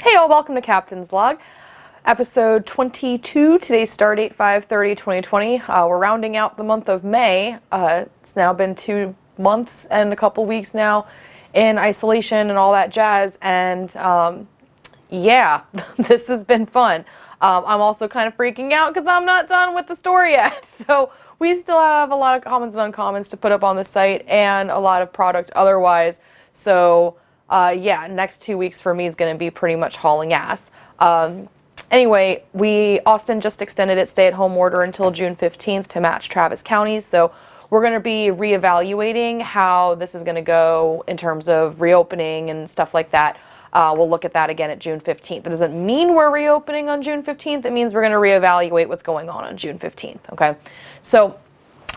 Hey all, welcome to Captain's Log, episode 22. Today's start date 5/30/2020. We're rounding out the month of May. It's now been 2 months and a couple weeks now in isolation and all that jazz, and yeah, this has been fun. I'm also kind of freaking out because I'm not done with the story yet. So we still have a lot of commons and uncommons to put up on the site and a lot of product otherwise. So yeah, next 2 weeks for me is going to be pretty much hauling ass. Anyway, Austin just extended its stay-at-home order until June 15th to match Travis County's. So we're going to be reevaluating how this is going to go in terms of reopening and stuff like that. We'll look at that again at June 15th. That doesn't mean we're reopening on June 15th. It means we're going to reevaluate what's going on June 15th. Okay, so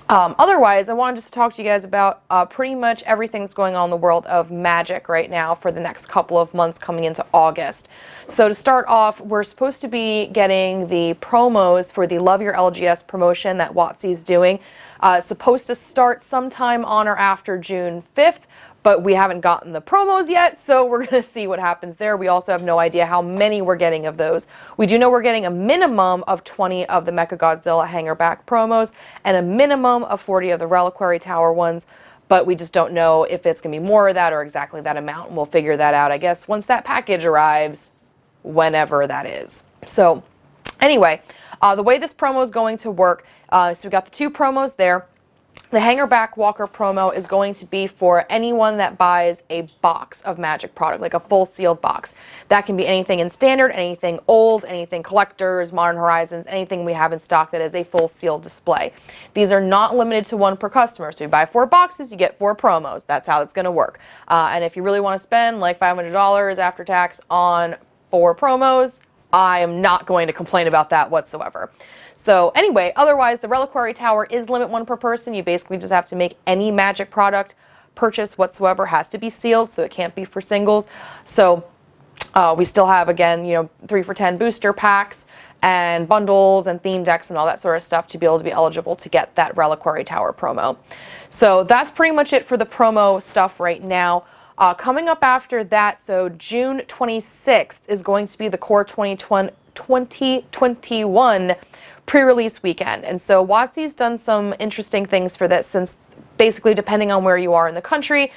otherwise, I wanted just to talk to you guys about pretty much everything that's going on in the world of Magic right now for the next couple of months coming into August. So to start off, we're supposed to be getting the promos for the Love Your LGS promotion that WotC's doing. It's supposed to start sometime on or after June 5th. But we haven't gotten the promos yet, so we're going to see what happens there. We also have no idea how many we're getting of those. We do know we're getting a minimum of 20 of the Mechagodzilla Hangerback promos and a minimum of 40 of the Reliquary Tower ones, but we just don't know if it's going to be more of that or exactly that amount, and we'll figure that out, I guess, once that package arrives, whenever that is. So anyway, the way this promo is going to work, so we've got the 2 promos there. The Hangerback Walker promo is going to be for anyone that buys a box of Magic product, like a full sealed box. That can be anything in standard, anything old, anything collectors, Modern Horizons, anything we have in stock that is a full sealed display. These are not limited to 1 per customer. So you buy 4 boxes, you get 4 promos. That's how it's going to work. And if you really want to spend like $500 after tax on 4 promos, I am not going to complain about that whatsoever. So anyway, otherwise, the Reliquary Tower is limit 1 per person. You basically just have to make any Magic product purchase whatsoever has to be sealed, so it can't be for singles. So we still have, again, 3 for $10 booster packs and bundles and theme decks and all that sort of stuff to be able to be eligible to get that Reliquary Tower promo. So that's pretty much it for the promo stuff right now. Coming up after that, so June 26th is going to be the Core 2021 pre-release weekend. And so WotC's done some interesting things for this, since basically depending on where you are in the country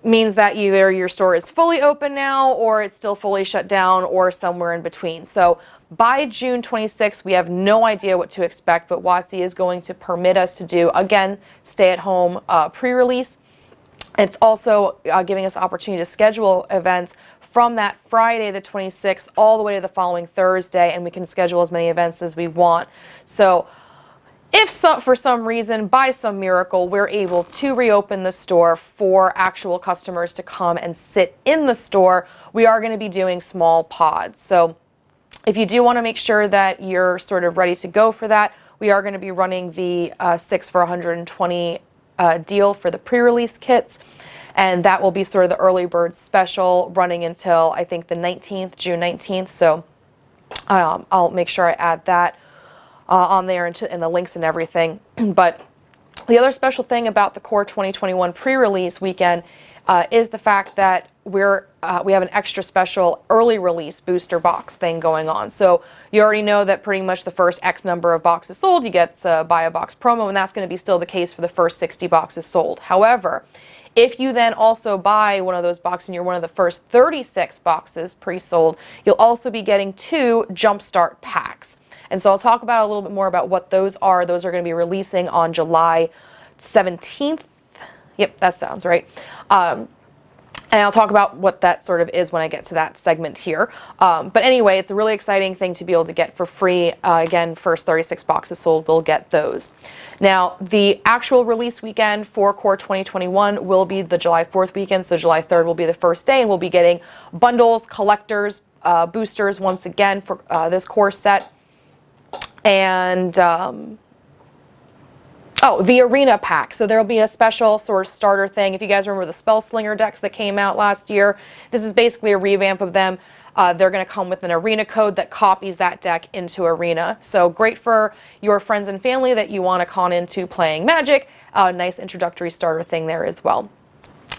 means that either your store is fully open now or it's still fully shut down or somewhere in between. So by June 26th, we have no idea what to expect, but WotC is going to permit us to do, again, stay-at-home pre-release. It's also giving us the opportunity to schedule events from that Friday the 26th all the way to the following Thursday, and we can schedule as many events as we want. So if for some reason, by some miracle, we're able to reopen the store for actual customers to come and sit in the store, we are going to be doing small pods. So if you do want to make sure that you're sort of ready to go for that, we are going to be running the 6 for $120 deal for the pre-release kits. And that will be sort of the early bird special running until, I think, the 19th, June 19th. So I'll make sure I add that on there and the links and everything. But the other special thing about the Core 2021 pre-release weekend is the fact that we have an extra special early release booster box thing going on. So you already know that pretty much the first X number of boxes sold, you get buy a box promo, and that's going to be still the case for the first 60 boxes sold. However, if you then also buy one of those boxes and you're one of the first 36 boxes pre-sold, you'll also be getting 2 Jumpstart packs. And so I'll talk about a little bit more about what those are. Those are going to be releasing on July 17th. Yep, that sounds right. And I'll talk about what that sort of is when I get to that segment here. But anyway, it's a really exciting thing to be able to get for free. Again, first 36 boxes sold, we'll get those. Now, the actual release weekend for Core 2021 will be the July 4th weekend, so July 3rd will be the first day, and we'll be getting bundles, collectors, boosters once again for this core set. And the Arena pack. So there'll be a special sort of starter thing. If you guys remember the Spellslinger decks that came out last year, this is basically a revamp of them. They're going to come with an Arena code that copies that deck into Arena. So great for your friends and family that you want to con into playing Magic. Nice introductory starter thing there as well.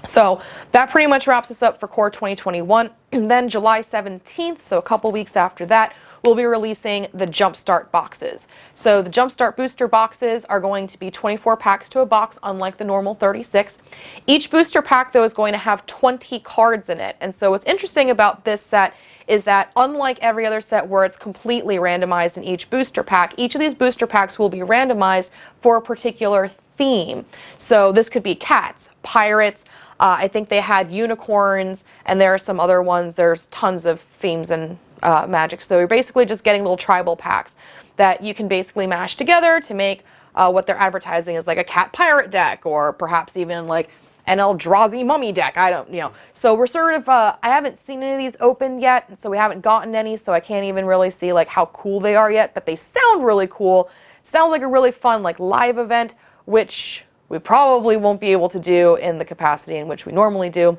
So that pretty much wraps us up for Core 2021. And then July 17th, so a couple weeks after that, we'll be releasing the Jumpstart boxes. So the Jumpstart booster boxes are going to be 24 packs to a box, unlike the normal 36. Each booster pack, though, is going to have 20 cards in it. And so what's interesting about this set is that unlike every other set where it's completely randomized in each booster pack, each of these booster packs will be randomized for a particular theme. So this could be cats, pirates, I think they had unicorns, and there are some other ones. There's tons of themes in Magic. So you're basically just getting little tribal packs that you can basically mash together to make what they're advertising as like a cat pirate deck, or perhaps even like an Eldrazi mummy deck. I don't, So we're sort of, I haven't seen any of these opened yet, so we haven't gotten any, so I can't even really see like how cool they are yet, but they sound really cool. Sounds like a really fun like live event, which we probably won't be able to do in the capacity in which we normally do.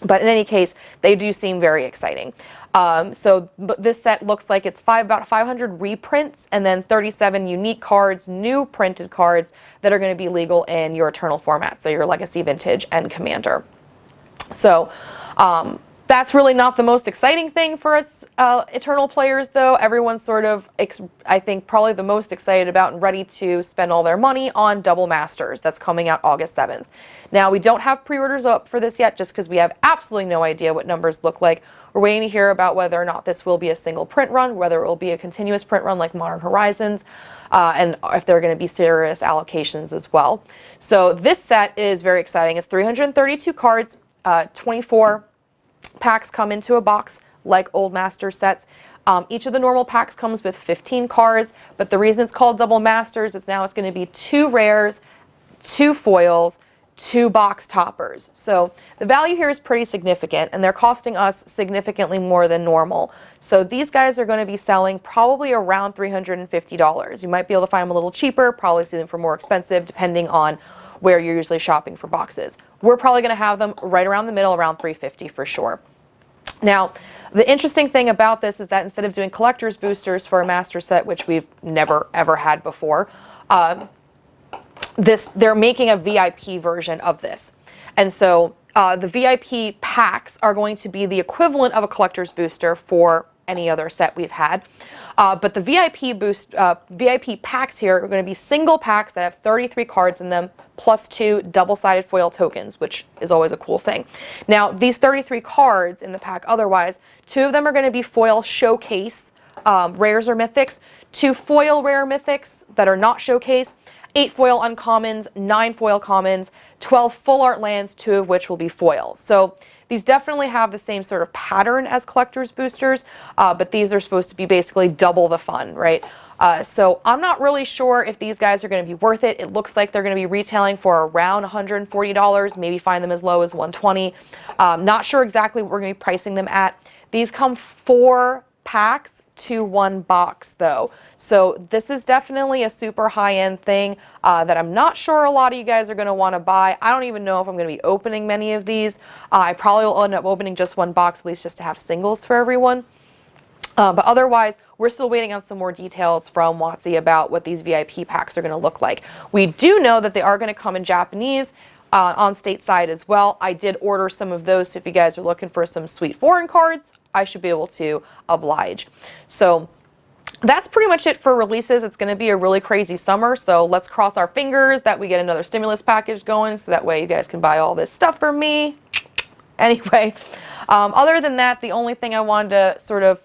But in any case, they do seem very exciting. So this set looks like it's about 500 reprints and then 37 unique cards, new printed cards that are going to be legal in your Eternal format, so your Legacy, Vintage, and Commander. So that's really not the most exciting thing for us Eternal players, though. Everyone's sort of, I think, probably the most excited about and ready to spend all their money on Double Masters. That's coming out August 7th. Now, we don't have pre-orders up for this yet just because we have absolutely no idea what numbers look like. We're waiting to hear about whether or not this will be a single print run, whether it will be a continuous print run like Modern Horizons, and if there are going to be serious allocations as well. So this set is very exciting. It's 332 cards, 24 packs come into a box like old Master sets. Each of the normal packs comes with 15 cards, but the reason it's called Double Masters is now it's going to be 2 rares, 2 foils, 2 box toppers. So the value here is pretty significant, and they're costing us significantly more than normal. So these guys are going to be selling probably around $350. You might be able to find them a little cheaper, probably see them for more expensive, depending on where you're usually shopping for boxes. We're probably going to have them right around the middle, around $350 for sure. Now, the interesting thing about this is that instead of doing collector's boosters for a master set, which we've never ever had before, they're making a VIP version of this. And so the VIP packs are going to be the equivalent of a collector's booster for any other set we've had. But the VIP packs here are going to be single packs that have 33 cards in them, plus 2 double-sided foil tokens, which is always a cool thing. Now, these 33 cards in the pack otherwise, 2 of them are going to be foil showcase rares or mythics, 2 foil rare mythics that are not showcase, 8 foil uncommons, 9 foil commons, 12 full art lands, 2 of which will be foils. So these definitely have the same sort of pattern as collector's boosters, but these are supposed to be basically double the fun, right? So I'm not really sure if these guys are going to be worth it. It looks like they're going to be retailing for around $140, maybe find them as low as $120. Not sure exactly what we're going to be pricing them at. These come 4 packs to 1 box, though. So this is definitely a super high-end thing that I'm not sure a lot of you guys are going to want to buy. I don't even know if I'm going to be opening many of these. I probably will end up opening just 1 box, at least just to have singles for everyone. But otherwise, we're still waiting on some more details from WotC about what these VIP packs are going to look like. We do know that they are going to come in Japanese on stateside as well. I did order some of those, so if you guys are looking for some sweet foreign cards, I should be able to oblige. So that's pretty much it for releases. It's going to be a really crazy summer, so let's cross our fingers that we get another stimulus package going, so that way you guys can buy all this stuff for me. Anyway, other than that, the only thing I wanted to sort of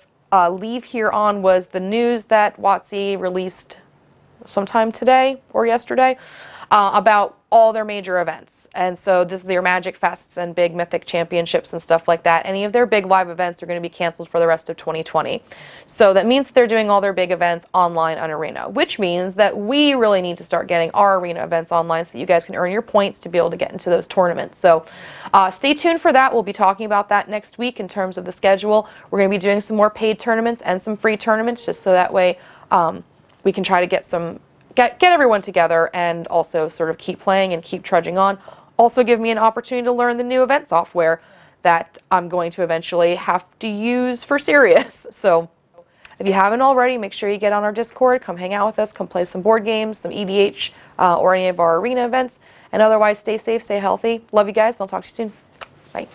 leave here on was the news that WotC released sometime today or yesterday about all their major events. And so this is their Magic Fests and big Mythic Championships and stuff like that. Any of their big live events are going to be canceled for the rest of 2020. So that means that they're doing all their big events online on Arena, which means that we really need to start getting our Arena events online so that you guys can earn your points to be able to get into those tournaments. So stay tuned for that. We'll be talking about that next week in terms of the schedule. We're going to be doing some more paid tournaments and some free tournaments just so that way we can try to get everyone together and also sort of keep playing and keep trudging on. Also give me an opportunity to learn the new event software that I'm going to eventually have to use for Sirius. So if you haven't already, make sure you get on our Discord, come hang out with us, come play some board games, some EDH, or any of our Arena events. And otherwise, stay safe, stay healthy. Love you guys, and I'll talk to you soon. Bye.